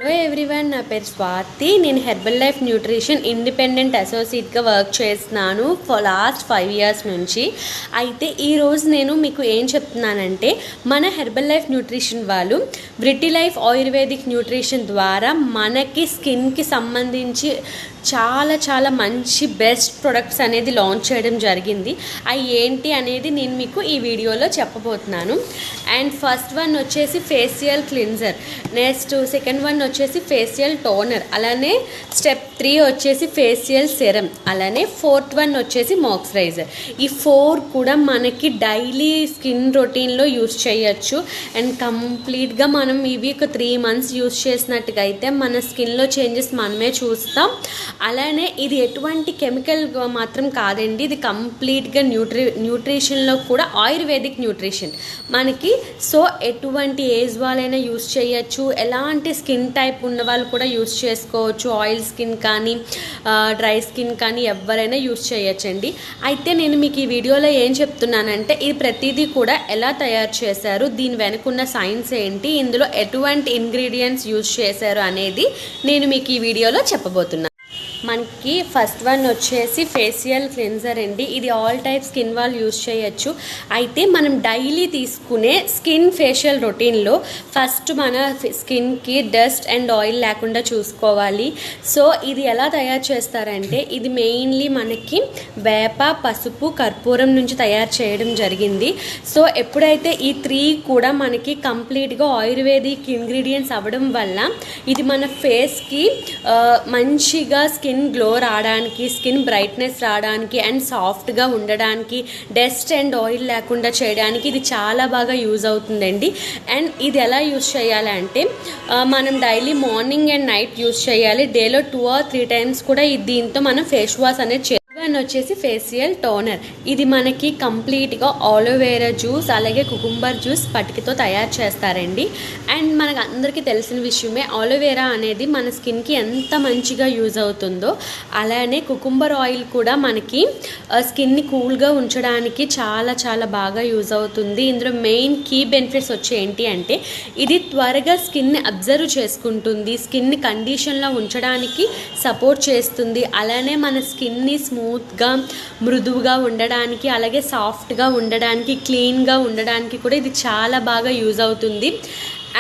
Hello everyone, నా పేరు స్వాతి. నేను హెర్బల్ లైఫ్ న్యూట్రిషన్ ఇండిపెండెంట్ అసోసియేట్గా వర్క్ చేస్తున్నాను ఫర్ లాస్ట్ 5 years నుంచి. అయితే ఈరోజు నేను మీకు ఏం చెప్తున్నానంటే, మన హెర్బల్ లైఫ్ న్యూట్రిషన్ వాళ్ళు విటిలైఫ్ ఆయుర్వేదిక్ న్యూట్రిషన్ ద్వారా మనకి స్కిన్కి సంబంధించి చాలా మంచి బెస్ట్ ప్రొడక్ట్స్ అనేది లాంచ్ చేయడం జరిగింది. అవి ఏంటి అనేది నేను మీకు ఈ వీడియోలో చెప్పబోతున్నాను. అండ్ ఫస్ట్ వన్ వచ్చేసి facial cleanser, next second one వచ్చేసి ఫేషియల్ టోనర్, అలానే స్టెప్ 3 వచ్చేసి ఫేషియల్ సెరం, అలానే ఫోర్త్ వన్ వచ్చేసి మాయిశ్చరైజర్. ఈ 4 కూడా మనకి డైలీ స్కిన్ రొటీన్లో యూస్ చేయొచ్చు. అండ్ కంప్లీట్గా మనం ఇవి ఒక 3 months యూస్ చేసినట్టుగా అయితే మన స్కిన్లో చేంజెస్ మనమే చూస్తాం. అలానే ఇది ఎటువంటి కెమికల్ మాత్రం కాదండి, ఇది కంప్లీట్గా న్యూట్రిషన్లో కూడా ఆయుర్వేదిక్ న్యూట్రిషన్ మనకి. సో ఎటువంటి ఏజ్ వాళ్ళైనా యూస్ చేయొచ్చు, ఎలాంటి స్కిన్ టైప్ ఉన్న వాళ్ళు కూడా యూస్ చేసుకోవచ్చు. ఆయిల్ స్కిన్ కానీ డ్రై స్కిన్ కానీ ఎవరైనా యూస్ చేయొచ్చండి. అయితే నేను మీకు ఈ వీడియోలో ఏం చెప్తున్నానంటే, ఇది ప్రతిదీ కూడా ఎలా తయారు చేశారు, దీని వెనుకున్న సైన్స్ ఏంటి, ఇందులో ఎటువంటి ఇంగ్రీడియంట్స్ యూస్ చేశారు అనేది నేను మీకు ఈ వీడియోలో చెప్పబోతున్నాను. మనకి ఫస్ట్ వన్ వచ్చేసి ఫేషియల్ క్లెన్జర్ అండి. ఇది ఆల్ టైప్ స్కిన్ వాళ్ళు యూస్ చేయొచ్చు. అయితే మనం డైలీ తీసుకునే స్కిన్ ఫేషియల్ రొటీన్లో ఫస్ట్ మన స్కిన్కి డస్ట్ అండ్ ఆయిల్ లేకుండా చూసుకోవాలి. సో ఇది ఎలా తయారు చేస్తారంటే, ఇది మెయిన్లీ మనకి వేప, పసుపు, కర్పూరం నుంచి తయారు చేయడం జరిగింది. సో ఎప్పుడైతే ఈ 3 కూడా మనకి కంప్లీట్గా ఆయుర్వేదిక్ ఇంగ్రీడియంట్స్ అవ్వడం వల్ల ఇది మన ఫేస్కి మంచిగా స్కిన్ గ్లో రావడానికి, స్కిన్ బ్రైట్నెస్ రావడానికి అండ్ సాఫ్ట్గా ఉండడానికి, డస్ట్ అండ్ ఆయిల్ లేకుండా చేయడానికి ఇది చాలా బాగా యూజ్ అవుతుందండి. అండ్ ఇది ఎలా యూజ్ చేయాలంటే, మనం daily morning and night use చేయాలి. డేలో 2 or 3 times కూడా దీంతో మనం ఫేస్ వాష్ అనేది వన్ వచ్చేసి ఫేషియల్ టోనర్. ఇది మనకి కంప్లీట్గా ఆలోవేరా జ్యూస్ అలాగే కుకుంబర్ జ్యూస్ పటికతో తయారు చేస్తారండి. అండ్ మనకు అందరికీ తెలిసిన విషయమే, ఆలోవేరా అనేది మన స్కిన్కి ఎంత మంచిగా యూజ్ అవుతుందో, అలానే కుకుంబర్ ఆయిల్ కూడా మనకి స్కిన్ని కూల్గా ఉంచడానికి చాలా బాగా యూజ్ అవుతుంది. ఇందులో మెయిన్ కీ బెనిఫిట్స్ వచ్చి ఏంటి అంటే, ఇది త్వరగా స్కిన్ని అబ్జర్వ్ చేసుకుంటుంది, స్కిన్ని కండిషన్లో ఉంచడానికి సపోర్ట్ చేస్తుంది. అలానే మన స్కిన్ని స్మూత్గా, మృదువుగా ఉండడానికి, అలాగే సాఫ్ట్గా ఉండడానికి, క్లీన్గా ఉండడానికి కూడా ఇది చాలా బాగా యూజ్ అవుతుంది.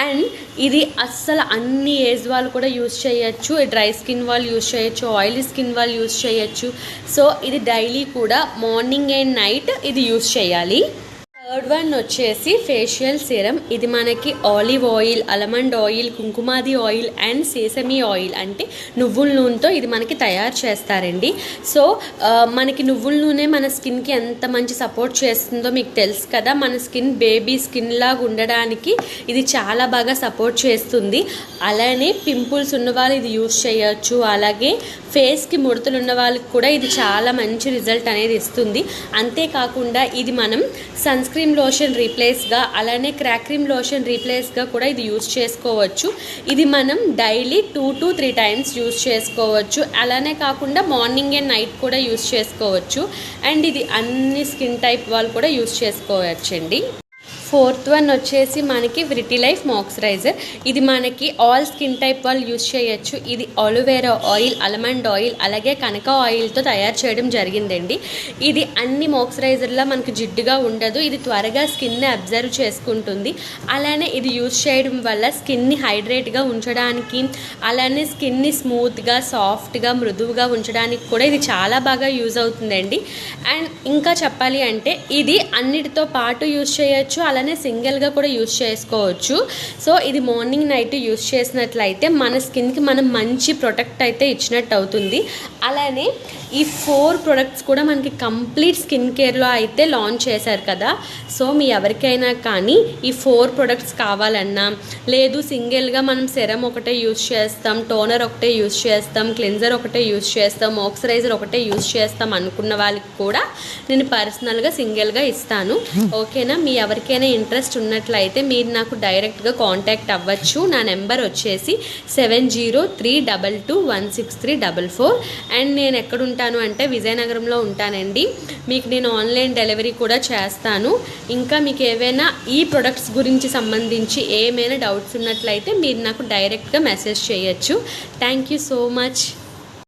అండ్ ఇది అస్సలు అన్ని ఏజ్ వాళ్ళు కూడా యూజ్ చేయొచ్చు. డ్రై స్కిన్ వాళ్ళు యూజ్ చేయొచ్చు, ఆయిలీ స్కిన్ వాళ్ళు యూజ్ చేయొచ్చు. సో ఇది డైలీ కూడా మార్నింగ్ అండ్ నైట్ ఇది యూజ్ చేయాలి. థర్డ్ వన్ వచ్చేసి ఫేషియల్ సిరం. ఇది మనకి olive oil, almond oil, kumkumadi oil and sesame oil అంటే నువ్వుల నూనెతో ఇది మనకి తయారు చేస్తారండి. సో మనకి నువ్వుల నూనె మన స్కిన్కి ఎంత మంచి సపోర్ట్ చేస్తుందో మీకు తెలుసు కదా. మన స్కిన్ బేబీ స్కిన్ లాగా ఉండడానికి ఇది చాలా బాగా సపోర్ట్ చేస్తుంది. అలానే పింపుల్స్ ఉన్న వాళ్ళు ఇది యూజ్ చేయొచ్చు. అలాగే ఫేస్కి ముడతలు ఉన్న వాళ్ళకి కూడా ఇది చాలా మంచి రిజల్ట్ అనేది ఇస్తుంది. అంతేకాకుండా ఇది మనం సన్ స్క్రీన్ లోషన్ రీప్లేస్గా, అలానే క్రాక్ క్రీమ్ లోషన్ రీప్లేస్గా కూడా ఇది యూజ్ చేసుకోవచ్చు. ఇది మనం డైలీ 2 to 3 times యూజ్ చేసుకోవచ్చు. అలానే కాకుండా మార్నింగ్ అండ్ నైట్ కూడా యూజ్ చేసుకోవచ్చు. అండ్ ఇది అన్ని స్కిన్ టైప్ వాళ్ళు కూడా యూజ్ చేసుకోవచ్చండి. ఫోర్త్ వన్ వచ్చేసి మనకి విటిలైఫ్ మాయిశ్చరైజర్. ఇది మనకి ఆల్ స్కిన్ టైప్ వాళ్ళు యూజ్ చేయొచ్చు. ఇది ఆలోవేరా ఆయిల్, ఆల్మండ్ ఆయిల్ అలాగే కనక ఆయిల్తో తయారు చేయడం జరిగిందండి. ఇది అన్ని మాయిశ్చరైజర్లా మనకి జిడ్డుగా ఉండదు, ఇది త్వరగా స్కిన్ని అబ్జర్వ్ చేసుకుంటుంది. అలానే ఇది యూజ్ చేయడం వల్ల స్కిన్ని హైడ్రేట్గా ఉంచడానికి, అలానే స్కిన్ని స్మూత్గా, సాఫ్ట్గా, మృదువుగా ఉంచడానికి కూడా ఇది చాలా బాగా యూజ్ అవుతుందండి. అండ్ ఇంకా చెప్పాలి అంటే, ఇది అన్నిటితో పాటు యూజ్ చేయొచ్చు, అలానే సింగిల్గా కూడా యూజ్ చేసుకోవచ్చు. సో ఇది మార్నింగ్ నైట్ యూజ్ చేసినట్లయితే మన స్కిన్కి మనం మంచి ప్రొటెక్ట్ అయితే ఇచ్చినట్టు అవుతుంది. అలానే ఈ 4 ప్రొడక్ట్స్ కూడా మనకి కంప్లీట్ స్కిన్ కేర్లో అయితే లాంచ్ చేశారు కదా. సో మీ ఎవరికైనా కానీ ఈ 4 ప్రొడక్ట్స్ కావాలన్నా, లేదు సింగిల్గా మనం సెరం ఒకటే యూజ్ చేస్తాం, టోనర్ ఒకటే యూజ్ చేస్తాం, క్లెన్జర్ ఒకటే యూజ్ చేస్తాం, మాయిశ్చరైజర్ ఒకటే యూజ్ చేస్తాం అనుకున్న వాళ్ళకి కూడా నేను పర్సనల్గా సింగిల్గా ఇస్తాను. ఓకేనా? మీ ఎవరికైనా ఇంట్రెస్ట్ ఉన్నట్లయితే మీరు నాకు డైరెక్ట్గా కాంటాక్ట్ అవ్వచ్చు. నా నెంబర్ వచ్చేసి 7032216344. అండ్ నేను ఎక్కడ ఉంటాను అంటే విజయనగరంలో ఉంటానండి. మీకు నేను ఆన్లైన్ డెలివరీ కూడా చేస్తాను. ఇంకా మీకు ఏవైనా ఈ ప్రొడక్ట్స్ గురించి సంబంధించి ఏమైనా డౌట్స్ ఉన్నట్లయితే మీరు నాకు డైరెక్ట్గా మెసేజ్ చేయొచ్చు. Thank you so much.